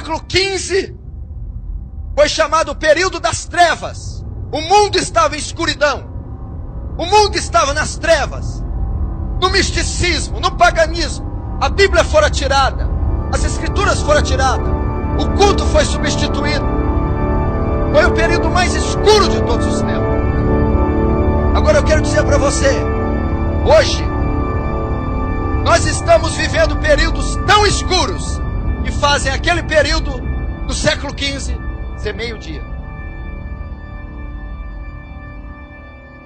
século XV foi chamado o período das trevas. O mundo estava em escuridão. O mundo estava nas trevas, no misticismo, no paganismo. A Bíblia fora tirada, as Escrituras foram tiradas, o culto foi substituído. Foi o período mais escuro de todos os tempos. Agora eu quero dizer para você, hoje, nós estamos vivendo períodos tão escuros que fazem aquele período do século XV ser meio-dia.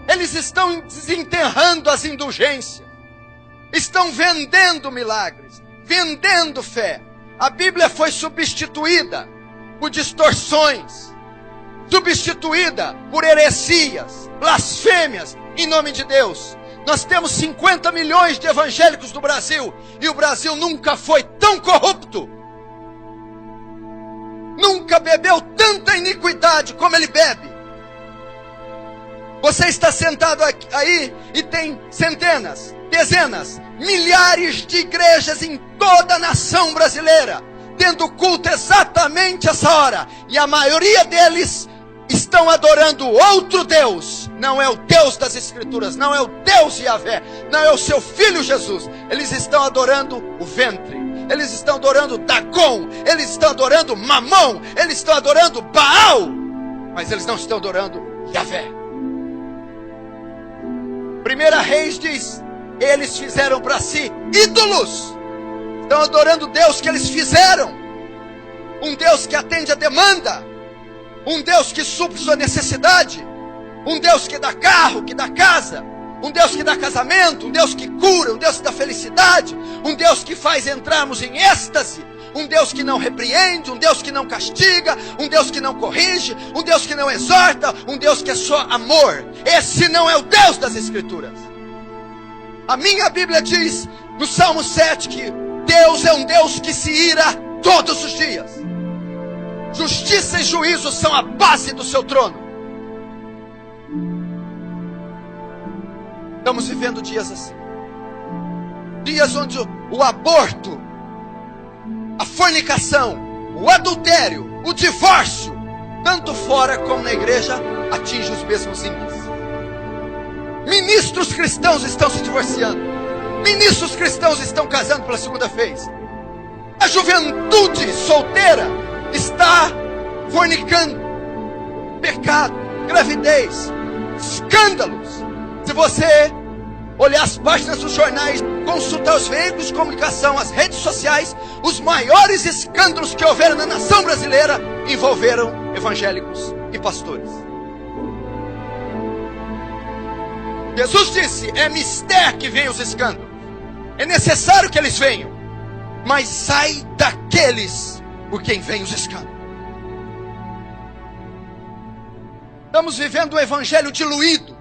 Eles estão desenterrando as indulgências, estão vendendo milagres, vendendo fé. A Bíblia foi substituída por distorções, substituída por heresias, blasfêmias em nome de Deus. Nós temos 50 milhões de evangélicos no Brasil, e o Brasil nunca foi tão corrupto, nunca bebeu tanta iniquidade como ele bebe. Você está sentado aí e tem centenas, dezenas, milhares de igrejas em toda a nação brasileira, tendo culto exatamente essa hora, e a maioria deles estão adorando outro Deus. Não é o Deus das Escrituras, não é o Deus Yahvé, não é o seu Filho Jesus. Eles estão adorando o ventre, eles estão adorando Dagon, eles estão adorando Mamon, eles estão adorando Baal, mas eles não estão adorando Yahvé. 1 Reis diz: eles fizeram para si ídolos, estão adorando Deus que eles fizeram, um Deus que atende a demanda, um Deus que supre sua necessidade, um Deus que dá carro, que dá casa, um Deus que dá casamento, um Deus que cura, um Deus que dá felicidade, um Deus que faz entrarmos em êxtase, um Deus que não repreende, um Deus que não castiga, um Deus que não corrige, um Deus que não exorta, um Deus que é só amor. Esse não é o Deus das Escrituras. A minha Bíblia diz no Salmo 7 que Deus é um Deus que se ira todos os dias. Justiça e juízo são a base do seu trono. Estamos vivendo dias assim, dias onde o aborto, a fornicação, o adultério, o divórcio, tanto fora como na igreja, atinge os mesmos índices. Ministros cristãos estão se divorciando, ministros cristãos estão casando pela segunda vez, a juventude solteira está fornicando, pecado, gravidez, escândalos. Se você olhar as páginas dos jornais, consultar os veículos de comunicação, as redes sociais, os maiores escândalos que houveram na nação brasileira envolveram evangélicos e pastores. Jesus disse: é mister que vem os escândalos, é necessário que eles venham, mas sai daqueles por quem vem os escândalos. Estamos vivendo um evangelho diluído,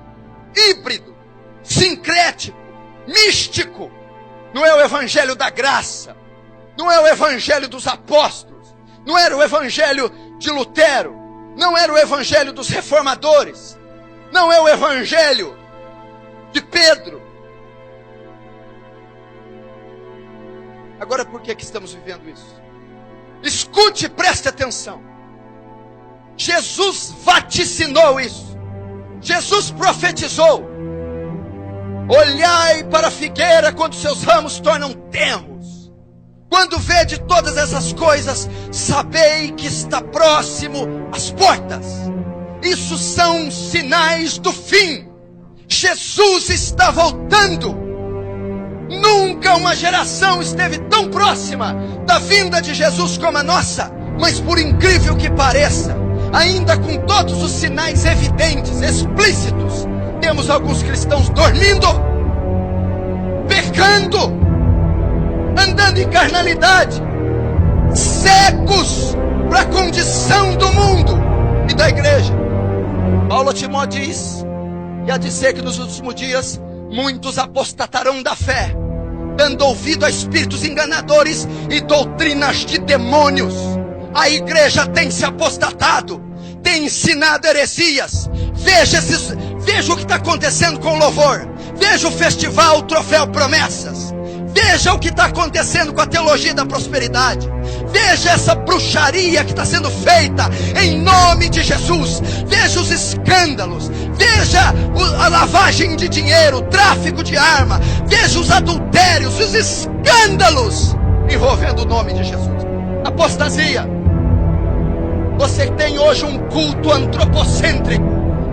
híbrido, sincrético, místico. Não é o evangelho da graça, não é o evangelho dos apóstolos, não era o evangelho de Lutero, não era o evangelho dos reformadores, não é o evangelho de Pedro. Agora, por que estamos vivendo isso? Escute e preste atenção. Jesus vaticinou isso. Jesus profetizou: olhai para a figueira quando seus ramos tornam tenros. Quando vede todas essas coisas, sabei que está próximo às portas. Isso são sinais do fim. Jesus está voltando. Nunca uma geração esteve tão próxima da vinda de Jesus como a nossa. Mas por incrível que pareça, ainda com todos os sinais evidentes, explícitos, temos alguns cristãos dormindo, pecando, andando em carnalidade, cegos para a condição do mundo e da igreja. Paulo a Timóteo diz que há de ser que nos últimos dias muitos apostatarão da fé, dando ouvido a espíritos enganadores e doutrinas de demônios. A igreja tem se apostatado, tem ensinado heresias. Veja o que está acontecendo com o louvor. Veja o festival, o troféu promessas. Veja o que está acontecendo com a teologia da prosperidade. Veja essa bruxaria que está sendo feita em nome de Jesus. Veja os escândalos. Veja a lavagem de dinheiro, o tráfico de arma. Veja os adultérios, os escândalos envolvendo o nome de Jesus. Apostasia. Você tem hoje um culto antropocêntrico,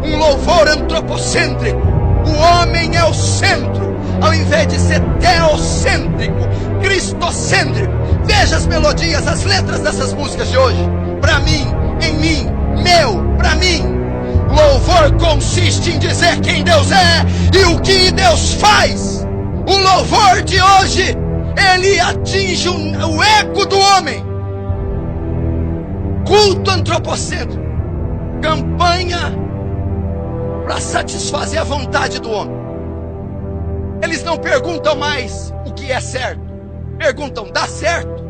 um louvor antropocêntrico. O homem é o centro, ao invés de ser teocêntrico, cristocêntrico. Veja as melodias, as letras dessas músicas de hoje. Para mim, em mim, meu, para mim. Louvor consiste em dizer quem Deus é e o que Deus faz. O louvor de hoje, ele atinge o ego do homem. Culto antropocêntrico, campanha para satisfazer a vontade do homem. Eles não perguntam mais o que é certo, perguntam: dá certo?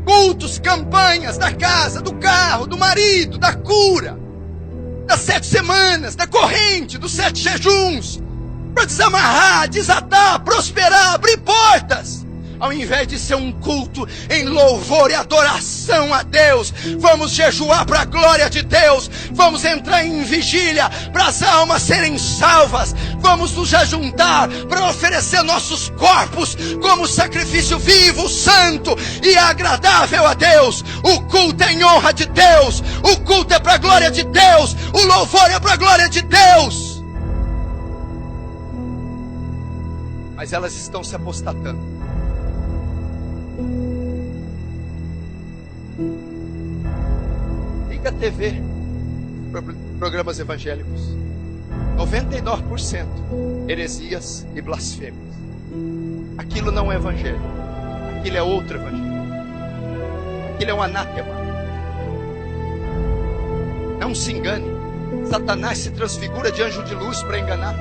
Cultos, campanhas da casa, do carro, do marido, da cura, das 7 semanas, da corrente, dos 7 jejuns, para desamarrar, desatar, prosperar, abrir portas. Ao invés de ser um culto em louvor e adoração a Deus, vamos jejuar para a glória de Deus, vamos entrar em vigília para as almas serem salvas, vamos nos ajuntar para oferecer nossos corpos como sacrifício vivo, santo e agradável a Deus. O culto é em honra de Deus, o culto é para a glória de Deus, o louvor é para a glória de Deus. Mas elas estão se apostatando. Liga a TV, programas evangélicos, 99% heresias e blasfêmias. Aquilo não é evangelho, aquilo é outro evangelho, aquilo é um anátema. Não se engane, Satanás se transfigura de anjo de luz para enganar.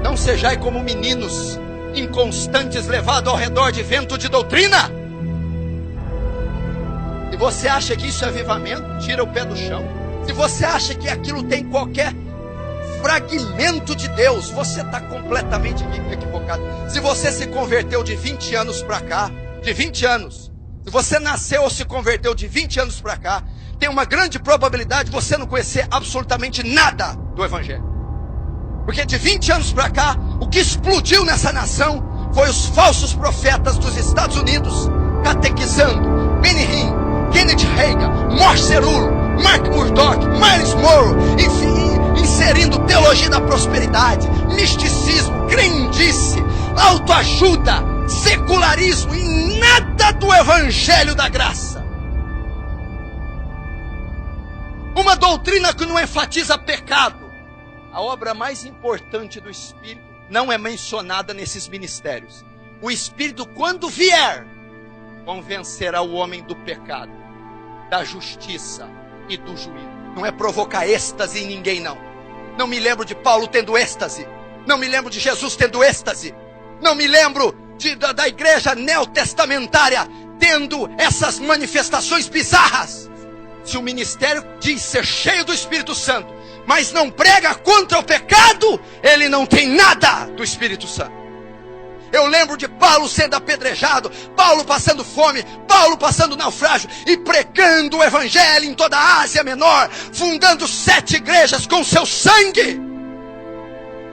Não sejais como meninos inconstantes, levados ao redor de vento de doutrina. Se você acha que isso é avivamento, tira o pé do chão. Se você acha que aquilo tem qualquer fragmento de Deus, você está completamente equivocado. Se você se converteu de 20 anos para cá, de 20 anos, se você nasceu ou se converteu de 20 anos para cá, tem uma grande probabilidade de você não conhecer absolutamente nada do Evangelho. Porque de 20 anos para cá, o que explodiu nessa nação foi os falsos profetas dos Estados Unidos catequizando Benny Hinn, Kenneth Hagin, Morse Cerullo, Mark Murdoch, Miles Monroe, enfim, inserindo teologia da prosperidade, misticismo, crendice, autoajuda, secularismo e nada do evangelho da graça. Uma doutrina que não enfatiza pecado. A obra mais importante do Espírito não é mencionada nesses ministérios. O Espírito, quando vier, convencerá o homem do pecado, da justiça e do juízo. Não é provocar êxtase em ninguém, não. Não me lembro de Paulo tendo êxtase. Não me lembro de Jesus tendo êxtase. Não me lembro da igreja neotestamentária tendo essas manifestações bizarras. Se o ministério diz ser cheio do Espírito Santo, mas não prega contra o pecado, ele não tem nada do Espírito Santo. Eu lembro de Paulo sendo apedrejado, Paulo passando fome, Paulo passando naufrágio e pregando o evangelho em toda a Ásia Menor, fundando 7 igrejas com seu sangue.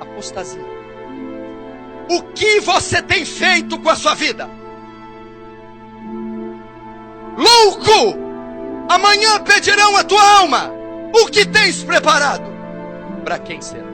Apostasia. O que você tem feito com a sua vida? Louco! Amanhã pedirão a tua alma. O que tens preparado? Para quem será?